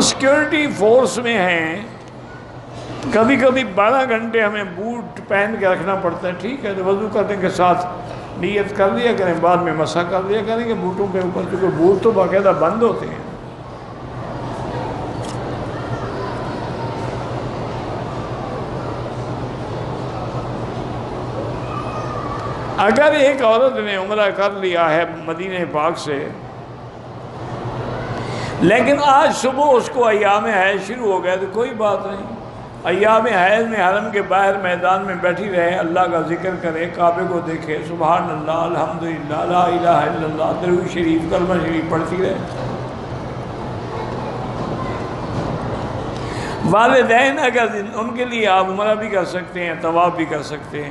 ہم security force میں ہیں، کبھی کبھی 12 گھنٹے ہمیں بوٹ پہن کے رکھنا پڑتا ہے، ٹھیک ہے، تو وضو کرنے کے ساتھ نیت کر لیا کریں، بعد میں مسح کر لیا کریں کہ بوٹوں کے اوپر، کیونکہ بوٹ تو باقاعدہ بند ہوتے ہیں۔ اگر ایک عورت نے عمرہ کر لیا ہے مدینہ پاک سے، لیکن آج صبح اس کو ایام حیض شروع ہو گئے، تو کوئی بات نہیں، ایام حیض میں حرم کے باہر میدان میں بیٹھی رہے، اللہ کا ذکر کرے، کعبے کو دیکھے، سبحان اللہ، الحمدللہ، لا الہ الا اللہ، درود شریف، کلمہ شریف پڑھتی رہے۔ والدین اگر ان کے لیے آپ عمرہ بھی کر سکتے ہیں، طواف بھی کر سکتے ہیں،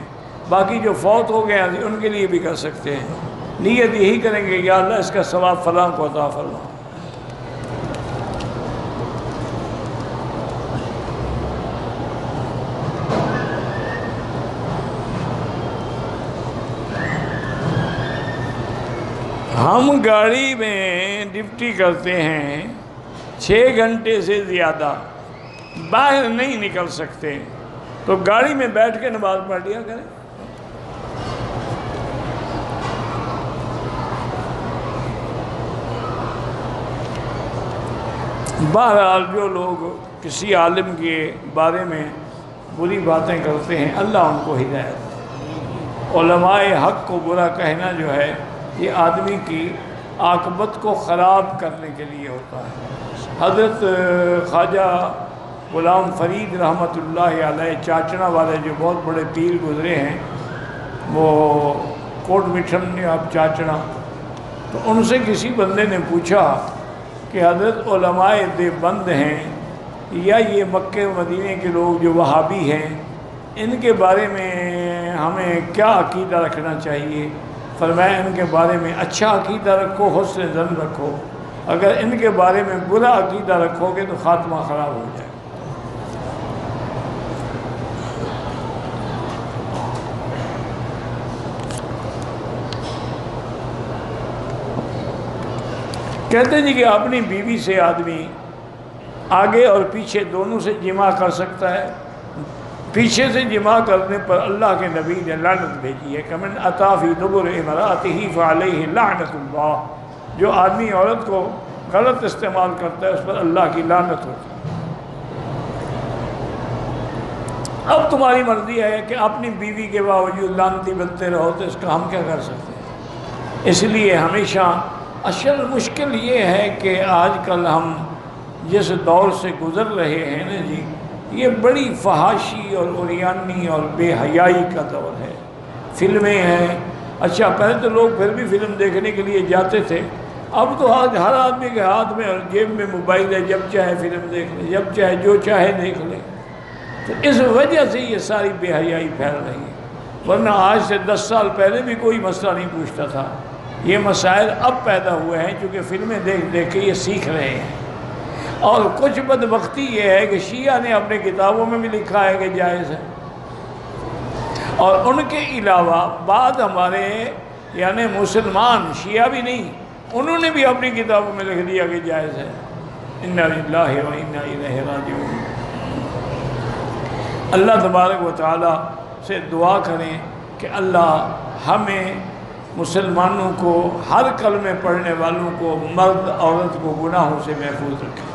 باقی جو فوت ہو گئے ہیں ان کے لیے بھی کر سکتے ہیں۔ نیت یہی کریں گے، یا اللہ اس کا ثواب فلاں کو عطا فرما۔ ہم گاڑی میں ڈیوٹی کرتے ہیں، 6 گھنٹے سے زیادہ باہر نہیں نکل سکتے، تو گاڑی میں بیٹھ کے نماز پڑھ لیا کریں۔ بہرحال جو لوگ کسی عالم کے بارے میں بری باتیں کرتے ہیں، اللہ ان کو ہدایت دے۔ علماء حق کو برا کہنا جو ہے، یہ آدمی کی عاقبت کو خراب کرنے کے لیے ہوتا ہے۔ حضرت خواجہ غلام فرید رحمۃ اللہ علیہ چاچڑا والے جو بہت بڑے پیر گزرے ہیں، وہ کوٹ مٹھن نے اب چاچڑا، تو ان سے کسی بندے نے پوچھا کہ حضرت علماء دیوبند ہیں یا یہ مکہ مدینے کے لوگ جو وہابی ہیں، ان کے بارے میں ہمیں کیا عقیدہ رکھنا چاہیے؟ فرمایا ان کے بارے میں اچھا عقیدہ رکھو، حسن ظن رکھو، اگر ان کے بارے میں برا عقیدہ رکھو گے تو خاتمہ خراب ہو جائے۔ کہتے ہیں جی کہ اپنی بیوی سے آدمی آگے اور پیچھے دونوں سے جماع کر سکتا ہے۔ پیچھے سے جماع کرنے پر اللہ کے نبی نے لعنت بھیجی ہے کہ من اتی فی دبر امرأتہ فعلیہ لعنت اللہ، جو آدمی عورت کو غلط استعمال کرتا ہے اس پر اللہ کی لعنت ہوتی ہے۔ اب تمہاری مرضی ہے کہ اپنی بیوی کے باوجود لعنتی بنتے رہو، تو اس کا ہم کیا کر سکتے ہیں؟ اس لیے ہمیشہ اصل مشکل یہ ہے کہ آج کل ہم جس دور سے گزر رہے ہیں نا جی، یہ بڑی فحاشی اور عریانی اور بے حیائی کا دور ہے۔ فلمیں ہیں، اچھا پہلے تو لوگ پھر بھی فلم دیکھنے کے لیے جاتے تھے، اب تو آج ہر آدمی کے ہاتھ میں اور جیب میں موبائل ہے، جب چاہے فلم دیکھ لے، جب چاہے جو چاہے دیکھ لے۔ تو اس وجہ سے یہ ساری بے حیائی پھیل رہی ہے، ورنہ آج سے 10 سال پہلے بھی کوئی مسئلہ نہیں پوچھتا تھا۔ یہ مسائل اب پیدا ہوئے ہیں کیونکہ فلمیں دیکھ دیکھ کے یہ سیکھ رہے ہیں۔ اور کچھ بدبختی یہ ہے کہ شیعہ نے اپنے کتابوں میں بھی لکھا ہے کہ جائز ہے، اور ان کے علاوہ بعد ہمارے یعنی مسلمان شیعہ بھی نہیں، انہوں نے بھی اپنی کتابوں میں لکھ دیا کہ جائز ہے۔ انا للہ و انا الیہ راجعون۔ اللہ تبارک و تعالیٰ سے دعا کریں کہ اللہ ہمیں مسلمانوں کو، ہر کلمے پڑھنے والوں کو، مرد عورت کو گناہوں سے محفوظ رکھے۔